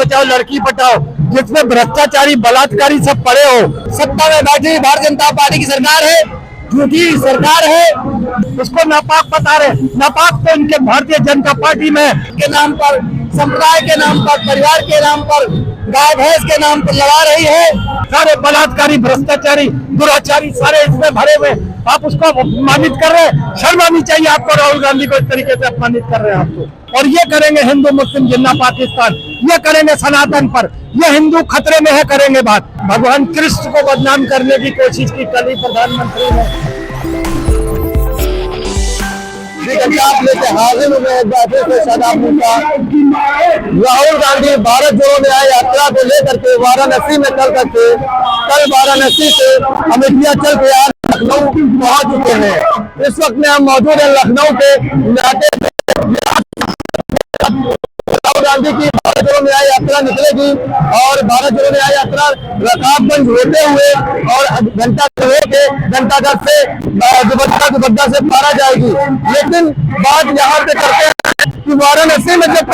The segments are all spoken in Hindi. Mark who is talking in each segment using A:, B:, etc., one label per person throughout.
A: बचाओ लड़की बचाओ, जिसमें भ्रष्टाचारी बलात्कारी सब पड़े हो। सत्ता में बैठी भारतीय जनता पार्टी की सरकार है, झूठी सरकार है, उसको नापाक बता रहे। नापाक तो इनके भारतीय जनता पार्टी में के नाम पर, संप्रदाय के नाम पर, परिवार के नाम पर, गाय भैंस के नाम पर लड़ा रही है। सारे बलात्कारी भ्रष्टाचारी दुराचारी सारे इसमें भरे हुए, आप उसको अपमानित कर रहे हैं। शर्म आनी चाहिए आपको, राहुल गांधी को इस तरीके से अपमानित कर रहे हैं आपको। और ये करेंगे हिंदू मुस्लिम जिन्ना पाकिस्तान, ये करेंगे सनातन पर, ये हिंदू खतरे में है, करेंगे बात। भगवान कृष्ण को बदनाम करने की कोशिश की कल ही प्रधानमंत्री ने। राहुल गांधी भारत जोड़ो न्याय यात्रा को लेकर के वाराणसी में कल वाराणसी से अमेठिया चल के आज लखनऊ पहुंच चुके हैं। इस वक्त में हम मौजूद हैं लखनऊ के नाटे राहुल गांधी की भारत जोड़ो न्याय यात्रा निकलेगी और भारत जोड़ो न्याय यात्रा रकाबगंज होते हुए और घंटाघर से दुबग्गा से पारा जाएगी। लेकिन बात यहाँ पे करते हैं कि वाराणसी में जब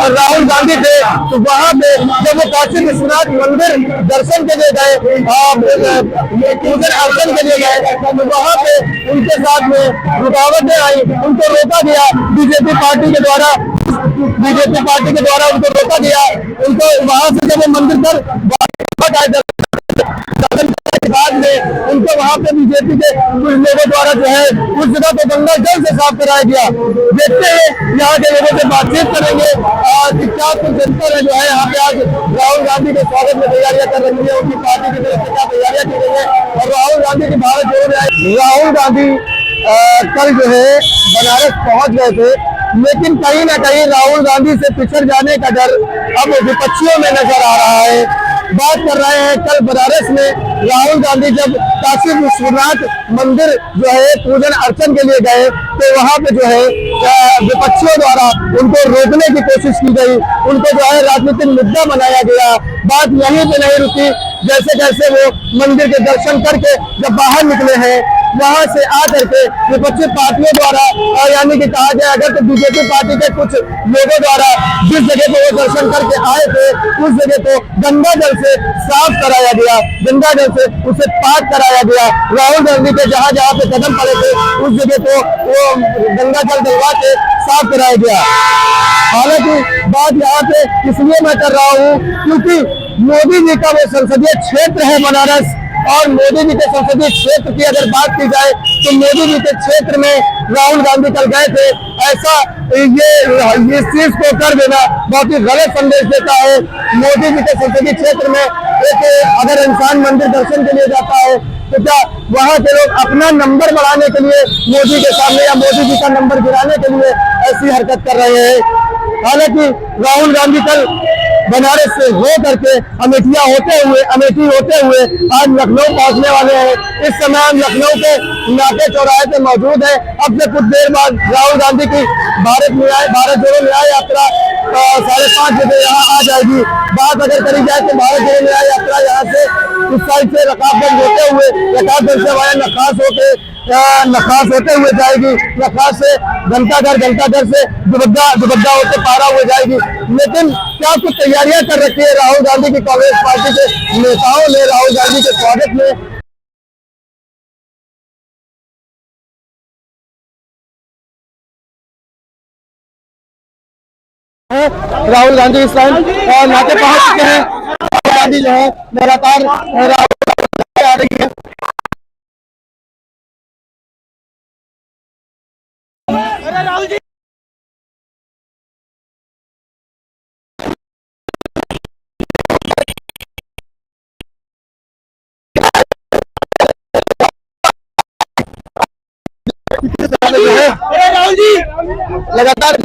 A: राहुल गांधी थे तो वहाँ पे जब वो काशी विश्वनाथ मंदिर दर्शन के लिए गए, पूजन अर्चन के लिए गए, तो वहाँ पे उनके साथ में रुकावटें आई, उनको रोका गया बीजेपी पार्टी के द्वारा उनको रोका गया। उनको वहाँ से जब वो मंदिर पर बाद में उनको वहाँ पे बीजेपी के कुछ लोगों द्वारा जो है उस जगह को गंगा जल से साफ कराया गया। देखते हैं यहाँ के लोगों से बातचीत करेंगे और क्या कुछ जनता जो है यहाँ पे आज राहुल गांधी के स्वागत में तैयारियां कर रही है, उनकी पार्टी की तरफ से क्या तैयारियां की गई है और राहुल गांधी की भारत जोड़ रहे हैं। राहुल गांधी कल जो है बनारस पहुंच गए थे, लेकिन कहीं ना कहीं राहुल गांधी से पिछड़ जाने का डर अब विपक्षियों में नजर आ रहा है। बात कर रहे हैं कल बनारस में राहुल गांधी जब काशी विश्वनाथ मंदिर जो है पूजन अर्चन के लिए गए तो वहां पे जो है विपक्षियों द्वारा उनको रोकने की कोशिश की गई, उनको जो है राजनीतिक मुद्दा बनाया गया। बात यहीं पे नहीं रुकी, जैसे जैसे वो मंदिर के दर्शन करके जब बाहर निकले हैं वहां से आकर के विपक्षी पार्टियों द्वारा यानी कि कहा जाए अगर तो बीजेपी पार्टी के कुछ लोगों द्वारा जिस जगह को वो दर्शन करके आए थे उस जगह को गंगा जल से साफ कराया गया, गंगा जल से उसे पाक कराया गया। राहुल गांधी के जहां जहां पे कदम पड़े थे उस जगह को वो गंगा जल डलवा के साफ कराया गया। हालांकि बात यहाँ पे इसलिए मैं कर रहा हूँ क्योंकि मोदी जी का वो संसदीय क्षेत्र है बनारस, और मोदी जी के संसदीय क्षेत्र की अगर बात की जाए तो मोदी जी के क्षेत्र में राहुल गांधी कल गए थे। ऐसा ये इस चीज को कर देना बहुत ही गलत संदेश देता है। मोदी जी के संसदीय क्षेत्र में एक अगर इंसान मंदिर दर्शन के लिए जाता है तो क्या वहां के लोग अपना नंबर बढ़ाने के लिए मोदी के सामने या मोदी जी का नंबर गिराने के लिए ऐसी हरकत कर रहे हैं। हालांकि राहुल गांधी कल बनारस से हो करके अमेठी होते हुए आज लखनऊ पहुंचने वाले हैं। इस समय हम लखनऊ के नाटे चौराहे पे मौजूद हैं। अब से कुछ देर बाद राहुल गांधी की भारत जोड़ो न्याय यात्रा 5:30 बजे यहाँ आ जाएगी। बात अगर करी जाए तो भारत जोड़ो न्याय यात्रा यहाँ से इस साइड से रकाबगंज होते हुए रकाबगंज से वाया नखास होते हुए जाएगी, नखास से घंटाघर से दुबग्गा होते पारा हुए जाएगी। लेकिन क्या कुछ तैयारियां कर रखी है राहुल गांधी की कांग्रेस पार्टी के नेताओं ने राहुल गांधी के स्वागत में। राहुल गांधी इस टाइम नाटे पहुंच चुके हैं। राहुल गांधी जो है लगातार आ रही है। राहुल जी लगातार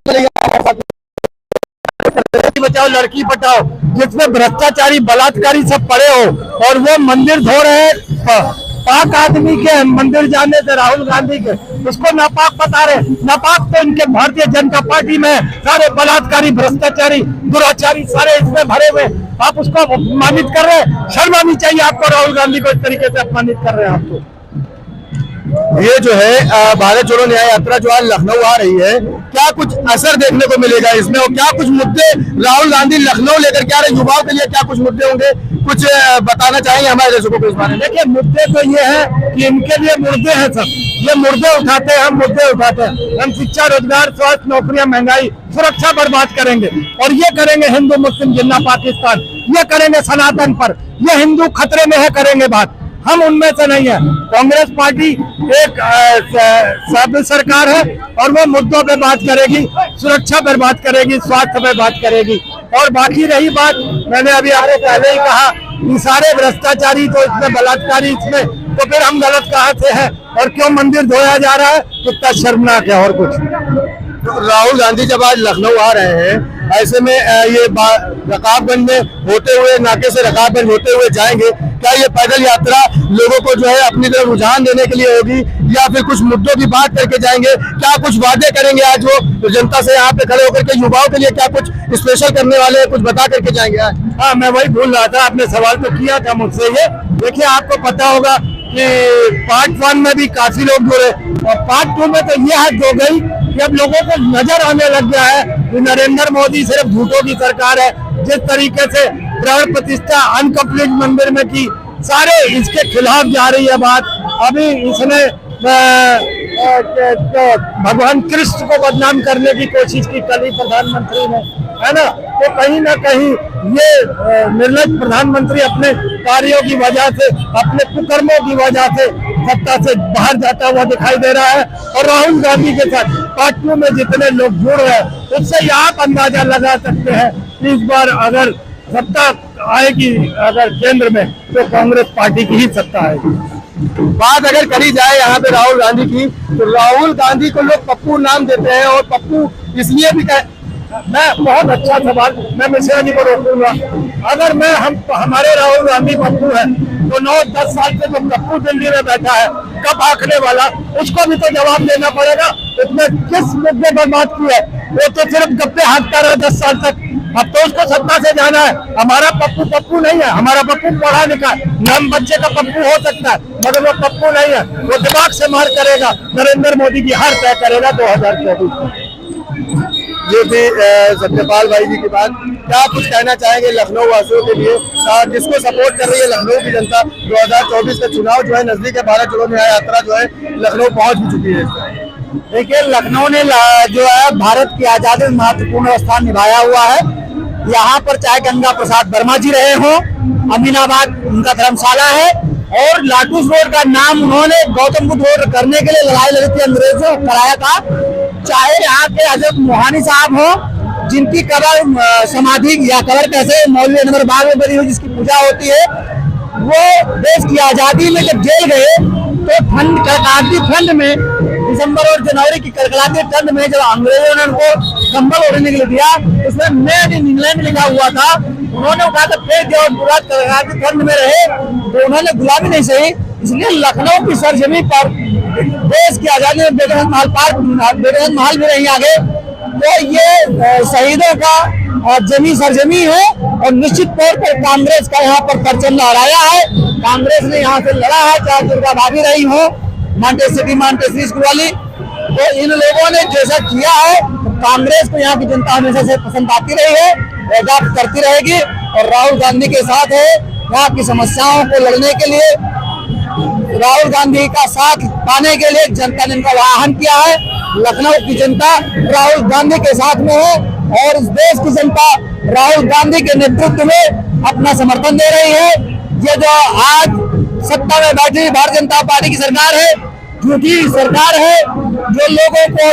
A: बचाओ लड़की बचाओ, जिसमें भ्रष्टाचारी बलात्कारी सब पड़े हो और वो मंदिर धो रहे हैं। पाक आदमी के मंदिर जाने से राहुल गांधी के उसको नापाक बता रहे। नापाक तो इनके भारतीय जनता पार्टी में सारे बलात्कारी भ्रष्टाचारी दुराचारी सारे इसमें भरे हुए, आप उसको अपमानित कर रहे हैं। शर्म आनी चाहिए आपको, राहुल गांधी को इस तरीके से अपमानित कर रहे हैं आपको। ये जो है भारत जोड़ो न्याय यात्रा जो आज लखनऊ आ रही है, क्या कुछ असर देखने को मिलेगा इसमें, और क्या कुछ मुद्दे राहुल गांधी लखनऊ लेकर के आ रहे युवाओं के लिए, क्या कुछ मुद्दे होंगे, कुछ बताना चाहेंगे हमारे दर्शकों को इस बारे में?
B: देखिए, मुद्दे तो ये है कि इनके लिए मुर्दे हैं सब, ये मुर्दे उठाते हैं, हम मुद्दे उठाते हैं। हम शिक्षा, रोजगार, स्वास्थ्य, नौकरियां, महंगाई, सुरक्षा बर्बाद करेंगे, और ये करेंगे हिंदू मुस्लिम जिन्ना पाकिस्तान, ये करेंगे सनातन पर, ये हिंदू खतरे में है, करेंगे बात। हम उनमें से नहीं है। कांग्रेस पार्टी एक सभ्य सरकार है और वो मुद्दों पे बात करेगी, सुरक्षा पर बात करेगी, स्वास्थ्य पर बात करेगी। और बाकी रही बात, मैंने अभी आपको पहले ही कहा कि सारे भ्रष्टाचारी तो इसमें, बलात्कारी इसमें, तो फिर हम गलत कहाँ से हैं, और क्यों मंदिर धोया जा रहा है, कितना शर्मनाक है। और कुछ
A: राहुल गांधी जब आज लखनऊ आ रहे हैं, ऐसे में ये रकाबगंज में होते हुए, नाके से रकाबगंज होते हुए जाएंगे, क्या ये पैदल यात्रा लोगों को जो है अपनी तरफ रुझान देने के लिए होगी, या फिर कुछ मुद्दों की बात करके जाएंगे? क्या कुछ वादे करेंगे आज वो जनता से यहाँ पे खड़े होकर के, युवाओं के लिए क्या कुछ स्पेशल करने वाले हैं, कुछ बता करके जाएंगे आज?
B: हाँ, मैं वही भूल रहा था, आपने सवाल तो किया था मुझसे ये। देखिए, आपको पता होगा कि पार्ट 1 में भी काफी लोग जुड़े, और पार्ट 2 में तो ये हद हो गई कि अब लोगों को नजर आने लग गया है कि नरेंद्र मोदी सिर्फ झूठों की सरकार है। जिस तरीके से प्राण प्रतिष्ठा अनकम्प्लीट मंदिर में की, सारे इसके खिलाफ जा रही है बात। अभी इसने भगवान कृष्ण को बदनाम करने की कोशिश की, कल ही प्रधानमंत्री ने, है ना। तो कहीं ना कहीं ये निर्लज प्रधानमंत्री अपने कार्यों की वजह से, अपने कुकर्मों की वजह से सत्ता से बाहर जाता हुआ दिखाई दे रहा है। और राहुल गांधी के साथ पार्ट 2 में जितने लोग जुड़ रहे हैं, उससे आप अंदाजा लगा सकते हैं कि इस बार अगर सत्ता आएगी, अगर केंद्र में, तो कांग्रेस पार्टी की ही सत्ता आएगी।
A: बात अगर करी जाए यहाँ पे राहुल गांधी की, तो राहुल गांधी को लोग पप्पू नाम देते हैं, और पप्पू इसलिए भी
B: मैं, बहुत अच्छा सवाल, मैं मिश्रा जी को रोकूंगा। अगर हमारे राहुल गांधी पप्पू है, तो 9-10 साल से जो पप्पू दिल्ली में बैठा है, कब आंकने वाला, उसको भी तो जवाब देना पड़ेगा। उसने किस मुद्दे पर बात की है? वो तो सिर्फ गप्पे हाँकता रहा 10 साल तक। अब तो उसको सत्ता से जाना है। हमारा पप्पू पप्पू नहीं है, हमारा पप्पू पढ़ा लिखा है। नाम बच्चे का पप्पू हो सकता है, मगर वो पप्पू नहीं है। वो दिमाग से मार करेगा, नरेंद्र मोदी की हार तय करेगा 2024।
A: ये थी सत्यपाल भाई जी की बात। क्या कुछ कहना चाहेंगे लखनऊ वासियों के लिए, जिसको सपोर्ट कर रही है लखनऊ की जनता? 2024 का चुनाव जो है नजदीक है, भारत जोड़ो न्याय यात्रा जो है लखनऊ पहुंच भी चुकी है।
B: देखिए, लखनऊ ने जो है भारत की आजादी में महत्वपूर्ण स्थान निभाया हुआ है। यहाँ पर चाहे गंगा प्रसाद वर्मा जी रहे हों, अमीनाबाद उनका धर्मशाला है, और लाटूस रोड का नाम उन्होंने गौतम बुद्ध रोड करने के लिए लड़ाई लड़ी थी, अंग्रेजों कराया था। चाहे यहाँ के हजरत मोहानी साहब हो, जिनकी कबर समाधि या कबर कैसे मौलवी अनवर बाग में बनी हुई, जिसकी पूजा होती है, वो देश की आजादी में जब जेल गए, तो ठंड, कड़कड़ाती ठंड में, दिसंबर और जनवरी की कड़कड़ाती ठंड में, जब अंग्रेजों ने उनको कंबल ओढ़ने के लिए दिया, उसमें मेड इन इंग्लैंड लिखा हुआ था। उन्होंने उठा कर फेंक दिया, और पूरा कड़कड़ाती ठंड में रहे, तो उन्होंने गुलामी नहीं सही। इसलिए लखनऊ की सरजमी पर देश की आजादी में बेगमगंज महल भी नहीं आगे, तो ये शहीदों का जमी सरजमी है। और निश्चित तौर पर कांग्रेस का यहाँ पर परचम लहराया है। कांग्रेस ने यहाँ से लड़ा है, चाहे दुर्गा भाभी रही हो, मांटेश्वरी स्कूल वाली, तो इन लोगों ने जैसा किया है, कांग्रेस को यहाँ की जनता हमेशा से पसंद आती रही है, एडॉप्ट करती रहेगी, और राहुल गांधी के साथ है। यहाँ की समस्याओं को लड़ने के लिए, राहुल गांधी का साथ पाने के लिए जनता ने इनका आह्वान किया है। लखनऊ की जनता राहुल गांधी के साथ में है, और इस देश की जनता राहुल गांधी के नेतृत्व में अपना समर्थन दे रही है। ये जो आज सत्ता में बैठी भारतीय जनता पार्टी की सरकार है, झूठी सरकार है, जो लोगों को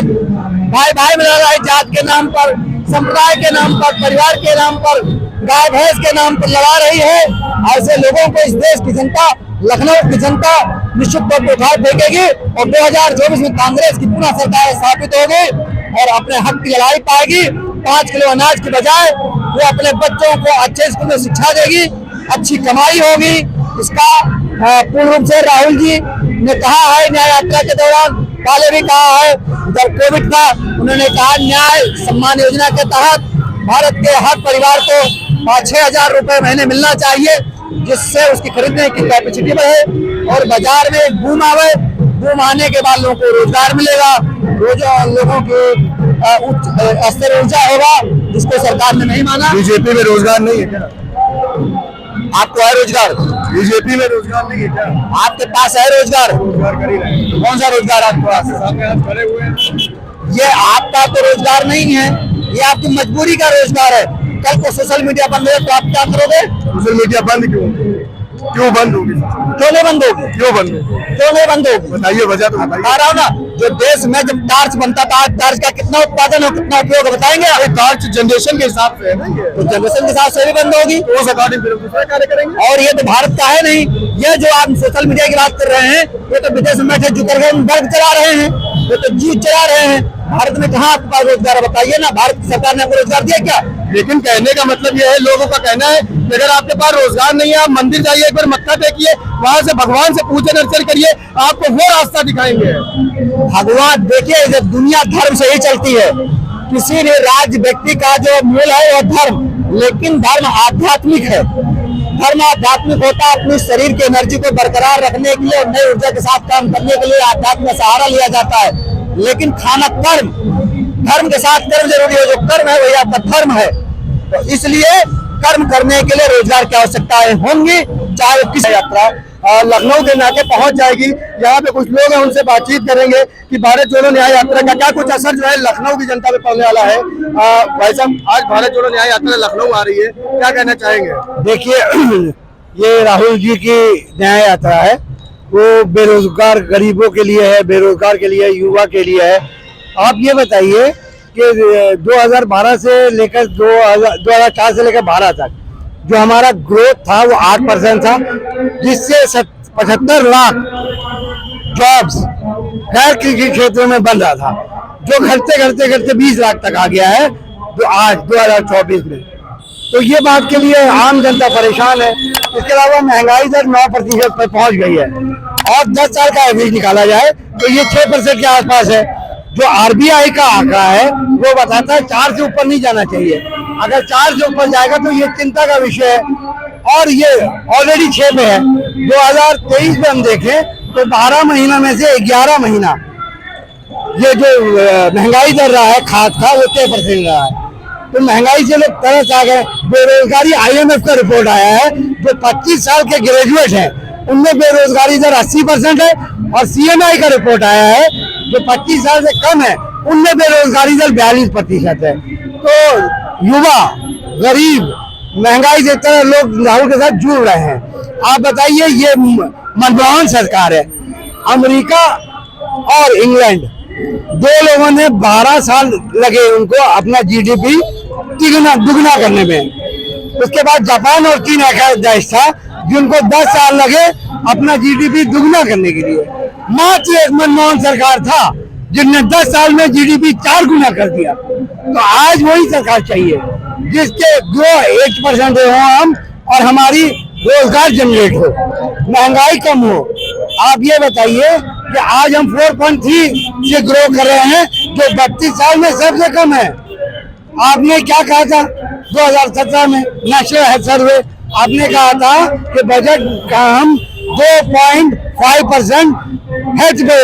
B: भाई भाई में लड़ा है, जात के नाम पर, संप्रदाय के नाम पर, परिवार के नाम पर, गाय भैंस के नाम पर लड़ा रही है। ऐसे लोगों को इस देश की जनता, लखनऊ की जनता निश्चित तौर पर उठाए फेंकेगी, और 2024 में कांग्रेस की पुनः सरकार स्थापित होगी, और अपने हक की लड़ाई पाएगी। 5 किलो अनाज के बजाय वो अपने बच्चों को अच्छे स्कूल में शिक्षा देगी, अच्छी कमाई होगी। इसका पूर्ण रूप से राहुल जी ने कहा है न्याय यात्रा के दौरान, पहले भी कहा है, जब कोविड था उन्होंने कहा न्याय सम्मान योजना के तहत भारत के हर परिवार को 5-6 हजार रुपए महीने मिलना चाहिए, जिससे उसकी खरीदने की कैपेसिटी बढ़े और बाजार में एक बूम आवे। 2 महीने के बाद लोगों को रोजगार मिलेगा, लोगों की उच्च स्तर ऊंचा होगा, जिसको सरकार ने नहीं माना।
A: बीजेपी में रोजगार नहीं है क्या?
B: आपको है रोजगार?
A: बीजेपी में रोजगार नहीं है क्या?
B: आपके पास है रोजगार?
A: रोजगार कर ही रहे हैं।
B: कौन सा रोजगार आपके पास?
A: सामने हाथ खड़े हुए हैं।
B: ये आपका तो रोजगार नहीं है, ये आपकी मजबूरी का रोजगार है। कल को सोशल मीडिया बंद हो तो आप क्या करोगे?
A: सोशल मीडिया बंद क्यों बंद होगी?
B: क्यों नहीं बंद होगी?
A: क्यों बंद होगी?
B: क्यों नहीं बंद होगी?
A: बताइए वजह तो बताइए।
B: बता रहा हूँ ना, जो देश में जब टार्च बनता था, टार्च का कितना उत्पादन और कितना उपयोग बताएंगे आप?
A: टार्च जनरेशन के हिसाब से है ना ये,
B: तो जनरेशन के हिसाब से भी बंद होगी,
A: तो उस अकॉर्डिंग फिर दूसरा कार्य करेंगे।
B: और ये तो भारत का है नहीं। ये जो आप सोशल मीडिया की बात कर रहे हैं, ये तो विदेश में बैठे जुकरबर्ग चला रहे हैं, ये तो जीत चला रहे हैं। भारत में कहाँ आपके पास रोजगार है बताइए ना? भारत की सरकार ने आपको रोजगार दिया क्या?
A: लेकिन कहने का मतलब यह है, लोगों का कहना है कि अगर आपके पास रोजगार नहीं है, आप मंदिर जाइए, एक बार मत्था टेकिए, वहां से भगवान से पूजन अर्चन करिए, आपको वो रास्ता दिखाएंगे।
B: भगवान देखिए, जब दुनिया धर्म से ही चलती है, किसी भी राज्य व्यक्ति का जो मूल है वो धर्म, लेकिन धर्म आध्यात्मिक है। धर्म आध्यात्मिक होता है, अपने शरीर की एनर्जी को बरकरार रखने के लिए और नई ऊर्जा के साथ काम करने के लिए आध्यात्म का सहारा लिया जाता है। लेकिन खाना कर्म, धर्म के साथ कर्म जरूरी है। जो कर्म है वही आपका धर्म है। तो इसलिए कर्म करने के लिए रोजगार की आवश्यकताएं होंगी, चाहे वो किस यात्रा लखनऊ के नाके पहुंच जाएगी। यहाँ पे कुछ लोग हैं, उनसे बातचीत करेंगे कि भारत जोड़ो न्याय यात्रा का क्या कुछ असर जो है लखनऊ की जनता पे पड़ने वाला है। भाई साहब, आज भारत जोड़ो न्याय यात्रा लखनऊ आ रही है, क्या कहना चाहेंगे?
C: देखिए, ये राहुल जी की न्याय यात्रा है, वो बेरोजगार गरीबों के लिए है, बेरोजगार के लिए, युवा के लिए है। आप ये बताइए कि 2012 से लेकर 2004 से लेकर 12 तक जो हमारा ग्रोथ था वो 8% था, जिससे 75 लाख जॉब्स गैर कृषि क्षेत्रों में बन रहा था, जो घटते 20 लाख तक आ गया है जो आज 2024 में। तो ये बात के लिए आम जनता परेशान है। इसके अलावा महंगाई दर 9% पर पहुंच गई है, और 10 साल का एवरेज निकाला जाए तो ये 6% के आसपास है। जो आरबीआई का आंकड़ा है वो बताता है 4 से ऊपर नहीं जाना चाहिए। अगर 4 से ऊपर जाएगा तो ये चिंता का विषय है, और ये ऑलरेडी 6 पे है। 2023 में हम देखें तो 12 महीना में से 11 महीना ये जो महंगाई दर रहा है खाद का, वो 6% रहा है। तो महंगाई से लोग तरस आ गए। बेरोजगारी IMF का रिपोर्ट आया है, जो 25 साल के ग्रेजुएट हैं उनमें बेरोजगारी दर 80% है, और CNI का रिपोर्ट आया है जो 25 साल से कम है उनमें बेरोजगारी दर 42% है। तो युवा, गरीब, महंगाई से तरह लोग राहुल के साथ जुड़ रहे हैं। आप बताइए, ये मनमोहन सरकार है। अमेरिका और इंग्लैंड, दो लोगों ने 12 साल लगे उनको अपना GDP दुगना करने में। उसके बाद जापान और चीन ऐसा देश था जिनको 10 साल लगे अपना GDP दुगना करने के लिए। मात्र एक मनमोहन सरकार था जिनने 10 साल में GDP 4 गुना कर दिया। तो आज वही सरकार चाहिए जिसके ग्रो 8% हो हम, और हमारी रोजगार जनरेट हो, महंगाई कम हो। आप ये बताइए कि आज हम 4.3 से ग्रो कर रहे हैं, जो 32 साल में सबसे कम है। आपने क्या कहा था 2017 में नेशनल हेल्थ सर्वे? आपने कहा था कि बजट का हम 2.5% हेल्थ पे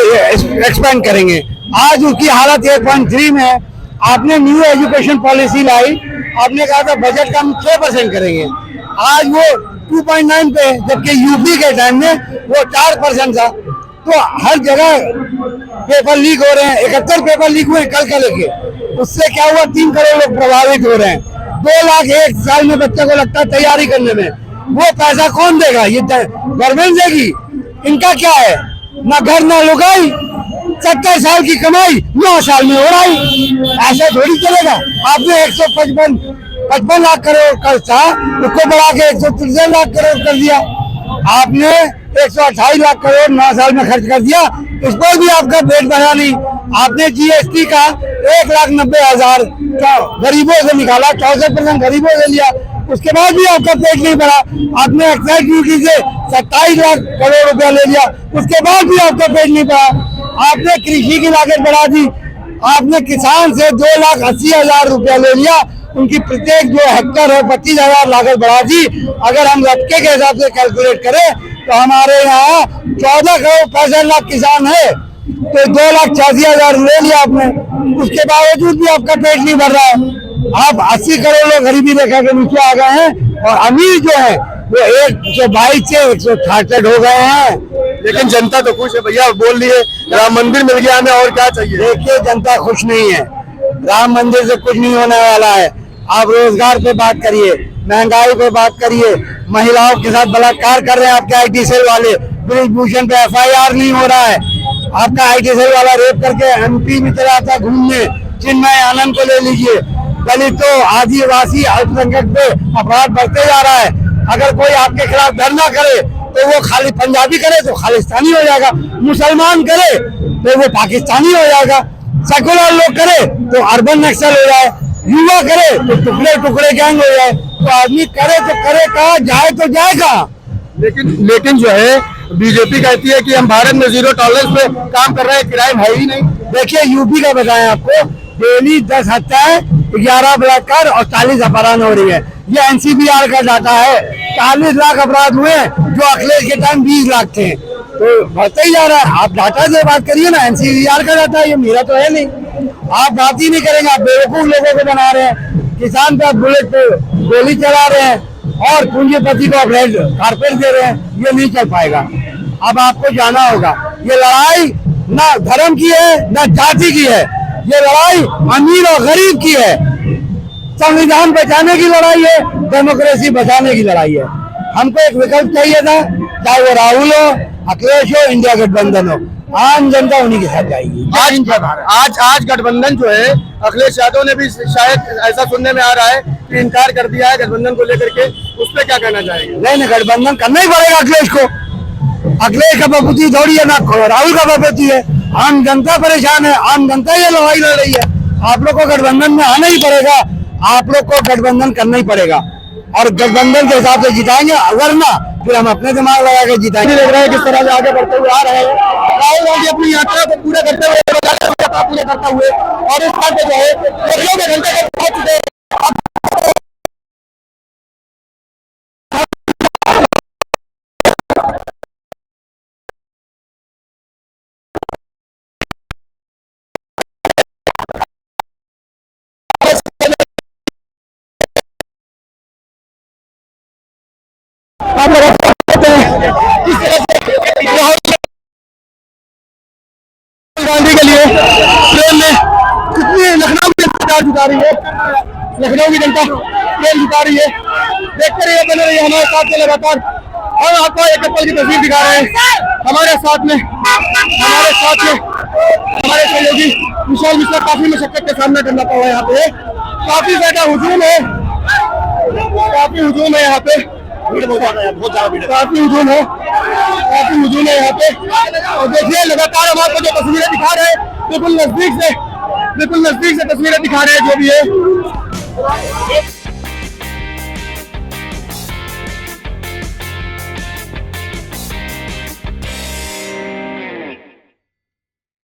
C: एक्सपेंड करेंगे। आज उसकी हालत 1.3 में है। आपने न्यू एजुकेशन पॉलिसी लाई, आपने कहा था बजट का हम 6% करेंगे, आज वो 2.9 पे, जबकि यूपी के टाइम में वो 4% था। तो हर जगह पेपर लीक हो रहे हैं। 71 पेपर लीक हुए कल का लेके, उससे क्या हुआ, 3 करोड़ लोग प्रभावित हो रहे हैं। 2 लाख एक साल में बच्चे को लगता है तैयारी करने में। वो पैसा कौन देगा? ये गवर्नमेंट देगी। इनका क्या है, ना घर ना लुगाई, 70 साल की कमाई 9 साल में उड़ाई। ऐसा थोड़ी चलेगा। आपने 155 लाख करोड़ कर्ज था, उसको बढ़ा के 163 लाख करोड़ कर दिया। आपने 128 लाख करोड़ 9 साल में खर्च कर दिया, इस पर भी आपका पेट भरा नहीं। आपने GST का 1,90,000 गरीबों से निकाला, 64% गरीबों से लिया, उसके बाद भी आपका पेट नहीं भरा। आपने एक्साइज ड्यूटी से 27 लाख करोड़ रुपया ले लिया, उसके बाद भी आपका पेट नहीं भरा। आपने कृषि की लागत बढ़ा दी, आपने किसान से 2,80,000 रुपया ले लिया, उनकी प्रत्येक जो हेक्टर है 25,000 लागत बढ़ा दी। अगर हम रटके के हिसाब से कैलकुलेट करें तो हमारे यहाँ 14,65,00,000 किसान है, तो 2,86,000 ले लिया आपने, उसके बावजूद भी आपका पेट नहीं भर रहा है। आप 80 करोड़ लोग गरीबी रेखा के नीचे आ गए हैं और अमीर जो है वो 122 से 166 हो गए हैं।
A: लेकिन जनता तो खुश है भैया, बोल लिए राम मंदिर मिल गया हमें, और क्या चाहिए।
C: देखिए जनता खुश नहीं है, राम मंदिर से कुछ नहीं होने वाला है। आप रोजगार पे बात करिए, महंगाई पे बात करिए, महिलाओं के साथ बलात्कार कर रहे हैं आपके IT सेल वाले, ब्रिजभूषण पे FIR नहीं हो रहा है। आपका IT सेल वाला रेप करके MP में चला था घूमने, चिन्मय आनंद को ले लीजिए। दलितों, आदिवासी, अल्पसंख्यक पे अपराध बढ़ते जा रहा है। अगर कोई आपके खिलाफ धरना करे तो वो खाली पंजाबी करे तो खालिस्तानी हो जाएगा, मुसलमान करे तो वो पाकिस्तानी हो जाएगा, सेकुलर लोग करे तो अर्बन नक्सल हो जाए, युवा करे तो टुकड़े टुकड़े गैंग हो जाए। तो आदमी करे तो करे कहाँ, जाए तो जाए कहाँ।
A: लेकिन जो है बीजेपी कहती है कि हम भारत में 0 टॉलरेंस पे काम कर रहे हैं, क्राइम है ही नहीं।
C: देखिए यूपी का बताएं आपको, डेली 10 हत्याएं, 11 बलात्कार और 40 अपहरण हो रही है। ये NCBR का डाटा है। 40 लाख अपराध हुए जो अखिलेश के टाइम 20 लाख थे, तो बढ़ते ही जा रहा है। आप डाटा से बात करिए ना, NCBR का डाटा, ये मेरा तो है नहीं। आप बात ही नहीं करेंगे, आप बेवकूफ लोगों को बना रहे हैं, किसान पे बुलेट पे गोली चला रहे हैं और पूंजीपति को अपग्रेड कारपेट दे रहे हैं। ये नहीं चल पाएगा। अब आपको जाना होगा, ये लड़ाई ना धर्म की है ना जाति की है, ये लड़ाई अमीर और गरीब की है। संविधान बचाने की लड़ाई है, डेमोक्रेसी बचाने की लड़ाई है। हमको एक विकल्प चाहिए था, चाहे वो राहुल हो, अखिलेश हो, इंडिया गठबंधन हो, आम जनता उन्हीं के साथ जाएगी।
A: आज गठबंधन जो है, अखिलेश यादव ने भी शायद ऐसा सुनने में आ रहा है कि इनकार कर दिया है गठबंधन को लेकर के, उस पर क्या कहना चाहेंगे।
C: नहीं, गठबंधन करना ही पड़ेगा अखिलेश को। अखिलेश का बपूती थोड़ी है, ना राहुल का बपूती है। आम जनता परेशान है, आम जनता ये लड़ाई लड़ रही है। आप लोग को गठबंधन में आना ही पड़ेगा, आप लोग को गठबंधन करना ही पड़ेगा और गठबंधन के हिसाब से जिताएंगे, अगर ना फिर हम अपने दिमाग लगा के जिताएंगे।
A: देख रहे हैं किस तरह से आगे बढ़ते हुए आ रहे हैं राहुल गांधी अपनी यात्रा को पूरा करते हुए, पूरा करते हुए, और इस बात जो है घंटे तक पहुंच चुके हैं। गांधी के लिए ट्रेन में कितनी लखनऊ की जनता जुटा रही है, लखनऊ की जनता ट्रेन जुटा रही है। देखते रहिए, बने रहिए हमारे साथ में लगातार। और आपको एक पल की तस्वीर दिखा रहे हैं हमारे साथ में हमारे सहयोगी विशाल मिश्रा। काफी मशक्कत का सामना करना पड़ा यहाँ पे, काफी ज्यादा हुजूम है, यहाँ पे काफी हुजूम है यहाँ पे। और देखिए लगातार हम आपको जो तस्वीरें दिखा रहे हैं, बिल्कुल नजदीक से तस्वीरें दिखा रहे हैं जो भी है।